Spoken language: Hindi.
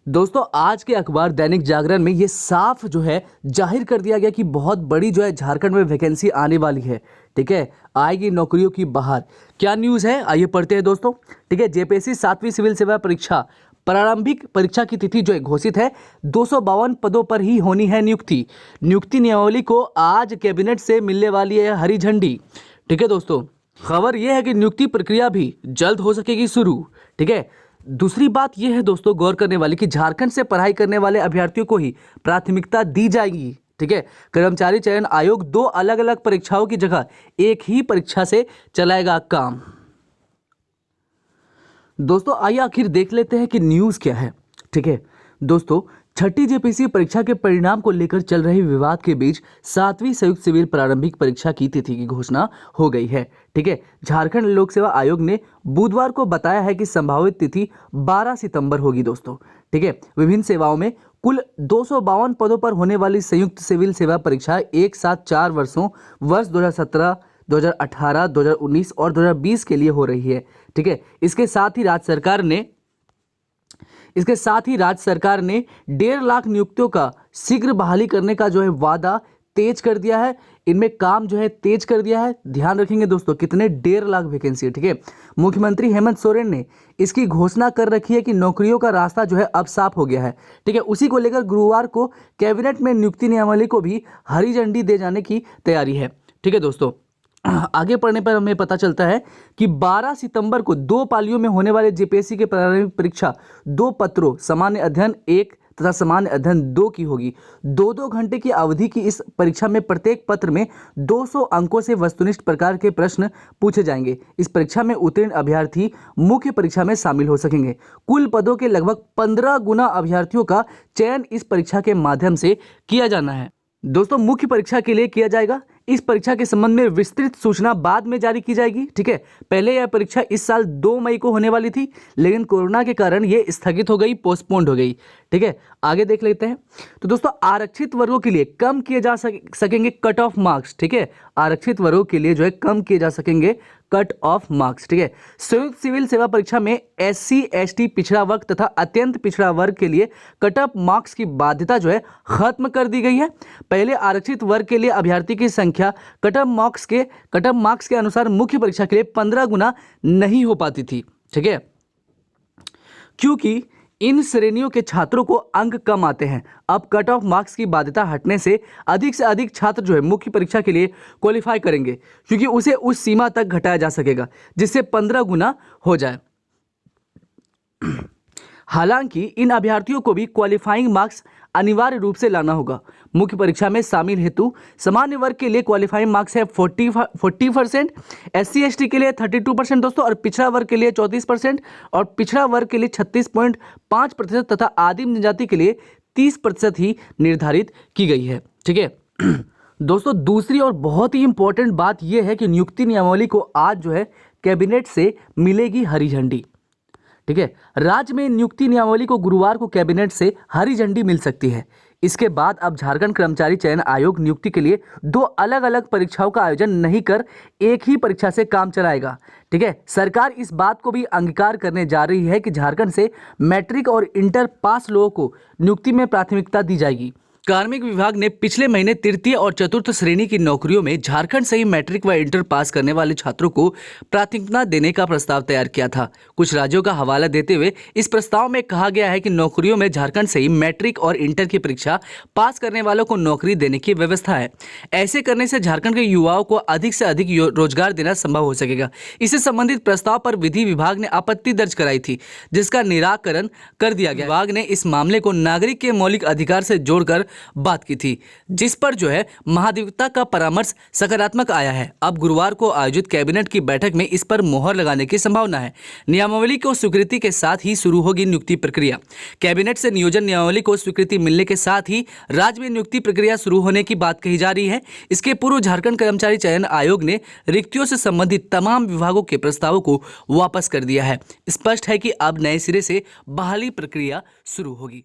दोस्तों आज के अखबार दैनिक जागरण में ये साफ जो है जाहिर कर दिया गया कि बहुत बड़ी जो है झारखंड में वैकेंसी आने वाली है। ठीक है, आएगी नौकरियों की बहार। क्या न्यूज़ है आइए पढ़ते हैं दोस्तों। ठीक है, जेपीएससी 7वीं सिविल सेवा परीक्षा प्रारंभिक परीक्षा की तिथि जो है घोषित है। 252 पदों पर ही होनी है नियुक्ति। नियुक्ति नियमावली को आज कैबिनेट से मिलने वाली है हरी झंडी। ठीक है दोस्तों, खबर यह है कि नियुक्ति प्रक्रिया भी जल्द हो सकेगी शुरू। ठीक है, दूसरी बात यह है दोस्तों गौर करने वाली कि झारखंड से पढ़ाई करने वाले अभ्यर्थियों को ही प्राथमिकता दी जाएगी। ठीक है, कर्मचारी चयन आयोग 2 अलग अलग परीक्षाओं की जगह एक ही परीक्षा से चलाएगा काम। दोस्तों आइए आखिर देख लेते हैं कि न्यूज़ क्या है। ठीक है दोस्तों, छठी जेपीएससी परीक्षा के परिणाम को लेकर चल रहे विवाद के बीच 7वीं संयुक्त सिविल प्रारंभिक परीक्षा की तिथि की घोषणा हो गई है। ठीक है, झारखंड लोक सेवा आयोग ने बुधवार को बताया है कि संभावित तिथि 12 सितंबर होगी दोस्तों। ठीक है, विभिन्न सेवाओं में कुल 252 पदों पर होने वाली संयुक्त सिविल सेवा परीक्षा एक साथ 4 वर्षों वर्ष 2017, 2018, 2019 और 2020 के लिए हो रही है। ठीक है, इसके साथ ही राज्य सरकार ने 1.5 लाख नियुक्तियों का शीघ्र बहाली करने का जो है वादा तेज कर दिया है। इनमें काम जो है तेज कर दिया है। ध्यान रखेंगे दोस्तों कितने 1.5 लाख वैकेंसी है। ठीक है, मुख्यमंत्री हेमंत सोरेन ने इसकी घोषणा कर रखी है कि नौकरियों का रास्ता जो है अब साफ हो गया है। ठीक है, उसी को लेकर गुरुवार को कैबिनेट में नियुक्ति नियमावली को भी हरी झंडी दे जाने की तैयारी है। ठीक है दोस्तों, आगे पढ़ने पर हमें पता चलता है कि 12 सितंबर को 2 पालियों में होने वाले जेपीएससी के प्रारंभिक परीक्षा 2 पत्रों सामान्य अध्ययन 1 तथा सामान्य अध्ययन 2 की होगी। 2-2 घंटे की अवधि की इस परीक्षा में प्रत्येक पत्र में 200 अंकों से वस्तुनिष्ठ प्रकार के प्रश्न पूछे जाएंगे। इस परीक्षा में उत्तीर्ण अभ्यर्थी मुख्य परीक्षा में शामिल हो सकेंगे। कुल पदों के लगभग 15 गुना अभ्यर्थियों का चयन इस परीक्षा के माध्यम से किया जाना है। दोस्तों मुख्य परीक्षा के लिए किया जाएगा। इस परीक्षा के संबंध में विस्तृत सूचना बाद में जारी की जाएगी। ठीक है, पहले यह परीक्षा इस साल 2 मई को होने वाली थी, लेकिन कोरोना के कारण यह स्थगित हो गई, पोस्टपोन्ड हो गई। ठीक है, आगे देख लेते हैं। तो दोस्तों आरक्षित वर्गों के लिए कम किए जा सकेंगे कट ऑफ मार्क्स। ठीक है, आरक्षित वर्गों के लिए जो है कम किए जा सकेंगे कट ऑफ मार्क्स। ठीक है, संयुक्त सिविल सेवा परीक्षा में SC ST पिछड़ा वर्ग तथा अत्यंत पिछड़ा वर्ग के लिए कट ऑफ मार्क्स की बाध्यता जो है खत्म कर दी गई है। पहले आरक्षित वर्ग के लिए अभ्यर्थी की संख्या कट ऑफ मार्क्स के अनुसार मुख्य परीक्षा के लिए 15 गुना नहीं हो पाती थी। ठीक है, क्योंकि इन श्रेणियों के छात्रों को अंक कम आते हैं। अब कट ऑफ मार्क्स की बाध्यता हटने से अधिक छात्र जो है मुख्य परीक्षा के लिए क्वालिफाई करेंगे, क्योंकि उसे उस सीमा तक घटाया जा सकेगा जिससे 15 गुना हो जाए। हालांकि इन अभ्यर्थियों को भी क्वालिफाइंग मार्क्स अनिवार्य रूप से लाना होगा। मुख्य परीक्षा में शामिल हेतु सामान्य वर्ग के लिए क्वालिफाइंग मार्क्स है 40%, SC ST के लिए 32% दोस्तों, और पिछड़ा वर्ग के लिए 34% और पिछड़ा वर्ग के लिए 36.5% तथा आदिम जनजाति के लिए 30% ही निर्धारित की गई है। ठीक है दोस्तों, दूसरी और बहुत ही इंपॉर्टेंट बात यह है कि नियुक्ति नियमावली को आज जो है कैबिनेट से मिलेगी हरी झंडी। ठीक है, राज्य में नियुक्ति नियमावली को गुरुवार को कैबिनेट से हरी झंडी मिल सकती है। इसके बाद अब झारखंड कर्मचारी चयन आयोग नियुक्ति के लिए 2 अलग अलग परीक्षाओं का आयोजन नहीं कर एक ही परीक्षा से काम चलाएगा। ठीक है, सरकार इस बात को भी अंगीकार करने जा रही है कि झारखंड से मैट्रिक और इंटर पास लोगों को नियुक्ति में प्राथमिकता दी जाएगी। कार्मिक विभाग ने पिछले महीने तृतीय और चतुर्थ श्रेणी की नौकरियों में झारखंड से ही मैट्रिक व इंटर पास करने वाले छात्रों को प्राथमिकता देने का प्रस्ताव तैयार किया था। कुछ राज्यों का हवाला देते हुए इस प्रस्ताव में कहा गया है कि नौकरियों में झारखंड से ही मैट्रिक और इंटर की परीक्षा पास करने वालों को नौकरी देने की व्यवस्था है। ऐसे करने से झारखंड के युवाओं को अधिक से अधिक रोजगार देना संभव हो सकेगा। इससे संबंधित प्रस्ताव पर विधि विभाग ने आपत्ति दर्ज कराई थी, जिसका निराकरण कर दिया गया। विभाग ने इस मामले को नागरिक के मौलिक अधिकार से जोड़कर बात की थी, जिस पर जो है महाधिवक्ता का परामर्श सकारात्मक आया है। अब गुरुवार को आयोजित कैबिनेट की बैठक में इस पर मोहर लगाने की संभावना है। नियमावली को स्वीकृति के साथ ही शुरू होगी नियुक्ति प्रक्रिया। कैबिनेट से नियोजन नियमावली को स्वीकृति मिलने के साथ ही राज्य में नियुक्ति प्रक्रिया शुरू होने की बात कही जा रही है। इसके पूर्व झारखंड कर्मचारी चयन आयोग ने रिक्तियों से संबंधित तमाम विभागों के प्रस्तावों को वापस कर दिया है। स्पष्ट है कि अब नए सिरे से बहाली प्रक्रिया शुरू होगी।